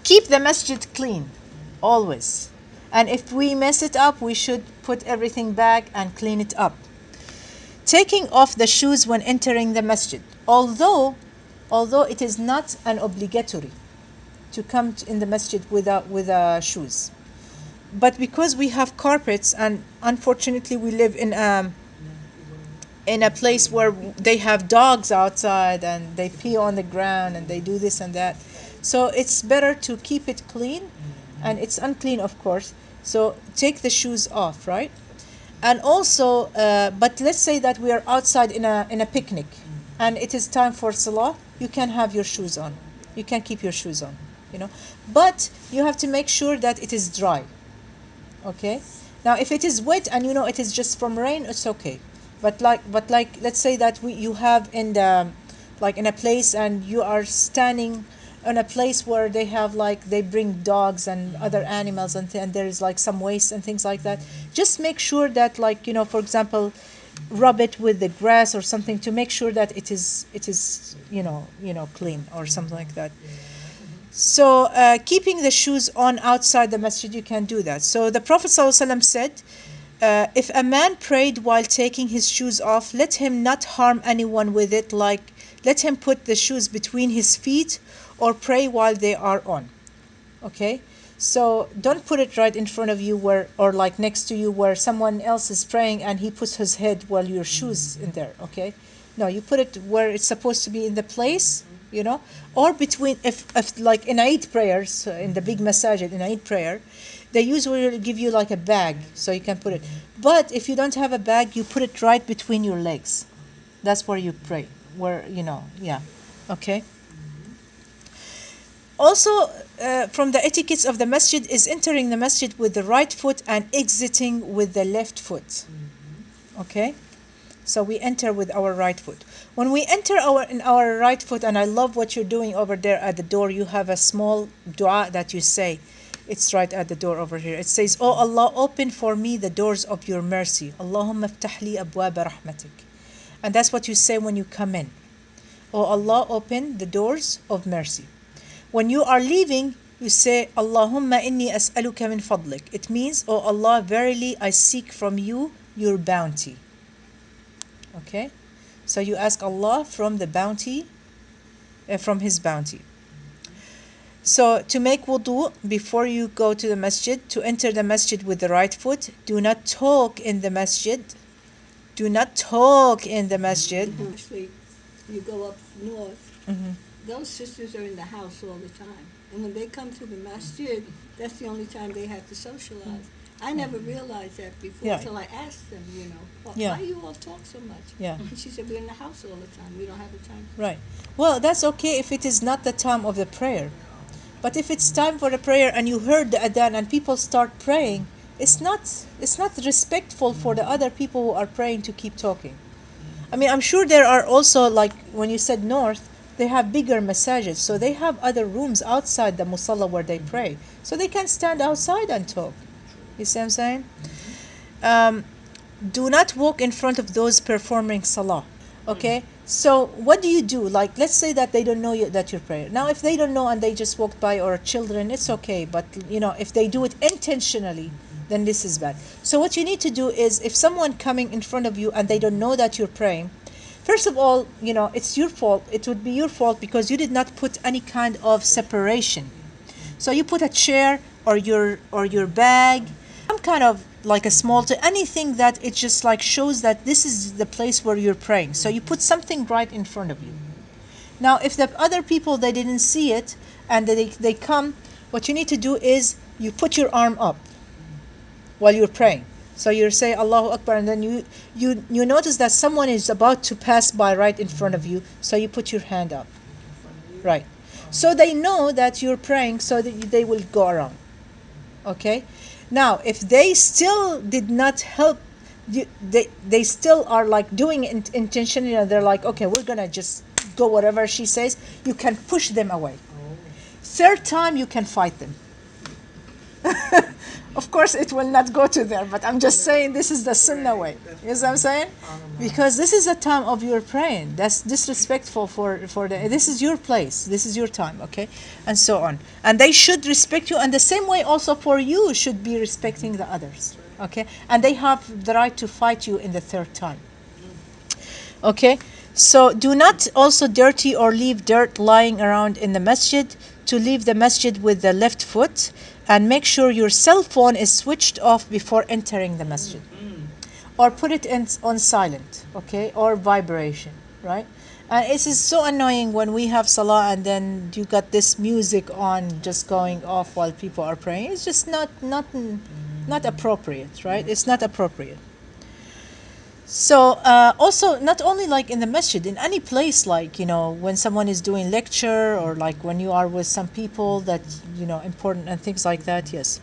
Keep the masjid clean, always. And if we mess it up, we should put everything back and clean it up. Taking off the shoes when entering the masjid. Although it is not an obligatory to come in the masjid with shoes. But because we have carpets, and unfortunately we live in a place where they have dogs outside and they pee on the ground and they do this and that. So it's better to keep it clean, and it's unclean, of course. So take the shoes off, right? And also, but let's say that we are outside in a picnic, and it is time for salah. You can have your shoes on. You can keep your shoes on, But you have to make sure that it is dry. Okay. Now, if it is wet and it is just from rain, it's okay. But let's say that you have in a place, and you are standing in a place where they bring dogs and other animals, and there is some waste and things like that. Just make sure that for example, rub it with the grass or something to make sure that it is clean or something like that. So keeping the shoes on outside the masjid, you can do that. So the Prophet ﷺ said, if a man prayed while taking his shoes off, let him not harm anyone with it, let him put the shoes between his feet or pray while they are on. Okay? So don't put it right in front of you or next to you where someone else is praying and he puts his head while your shoes in there. Okay? No, you put it where it's supposed to be in the place, or between, if in Eid prayers, in the big masjid, in Eid prayer, they usually give you a bag so you can put it. But if you don't have a bag, you put it right between your legs. That's where you pray. Okay. Also, from the etiquettes of the masjid is entering the masjid with the right foot and exiting with the left foot. Okay? So we enter with our right foot. When we enter in our right foot, and I love what you're doing over there at the door, you have a small dua that you say. It's right at the door over here. It says, "Oh Allah, open for me the doors of your mercy. Allahumma iftah li abwaba rahmatik." And that's what you say when you come in. Oh Allah, open the doors of mercy. When you are leaving, you say, Allahumma inni as'aluka min fadlik. It means, oh Allah, verily I seek from you your bounty. Okay? So you ask Allah from the bounty, from His bounty. So to make wudu before you go to the masjid, to enter the masjid with the right foot, do not talk in the masjid. Do not talk in the masjid. Actually, you go up north, those sisters are in the house all the time. And when they come to the masjid, that's the only time they have to socialize. I never realized that before until I asked them, why you all talk so much? Yeah. And she said, we're in the house all the time. We don't have the time. Right. Well, that's okay if it is not the time of the prayer. But if it's time for the prayer and you heard the adhan and people start praying, it's not respectful for the other people who are praying to keep talking. I mean, I'm sure there are also, when you said north, they have bigger masajids, so they have other rooms outside the musalla where they pray. So they can stand outside and talk. You see what I'm saying? Do not walk in front of those performing salah. Okay? So what do you do? Let's say that they don't know that you're praying. Now, if they don't know and they just walked by, or children, it's okay. But, if they do it intentionally, then this is bad. So what you need to do is, if someone coming in front of you and they don't know that you're praying, first of all, it's your fault. It would be your fault because you did not put any kind of separation. So you put a chair or your bag, some kind of a small anything that it just shows that this is the place where you're praying. So you put something right in front of you. Now, if the other people, they didn't see it and they come, what you need to do is you put your arm up while you're praying. So you say Allahu Akbar, and then you notice that someone is about to pass by right in front of you, so you put your hand up. Right. So they know that you're praying, so that they will go around. Okay? Now, if they still did not help, they still are doing it intentionally, and they're okay, we're going to just go whatever she says, you can push them away. Third time, you can fight them. Of course, it will not go to there, but I'm just saying this is the sunnah way. You know what I'm saying? Because this is a time of your praying. That's disrespectful for the. This is your place. This is your time, okay, and so on. And they should respect you, and the same way also for you should be respecting the others, okay. And they have the right to fight you in the third time, okay. So do not also dirty or leave dirt lying around in the masjid. To leave the masjid with the left foot, and make sure your cell phone is switched off before entering the masjid, or put it on silent, okay, or vibration, right? And it is so annoying when we have salah and then you got this music on just going off while people are praying. It's just not appropriate, right? It's not appropriate. So also, not only like in the masjid, in any place, like, you know, when someone is doing lecture, or like when you are with some people that, you know, important and things like that, yes.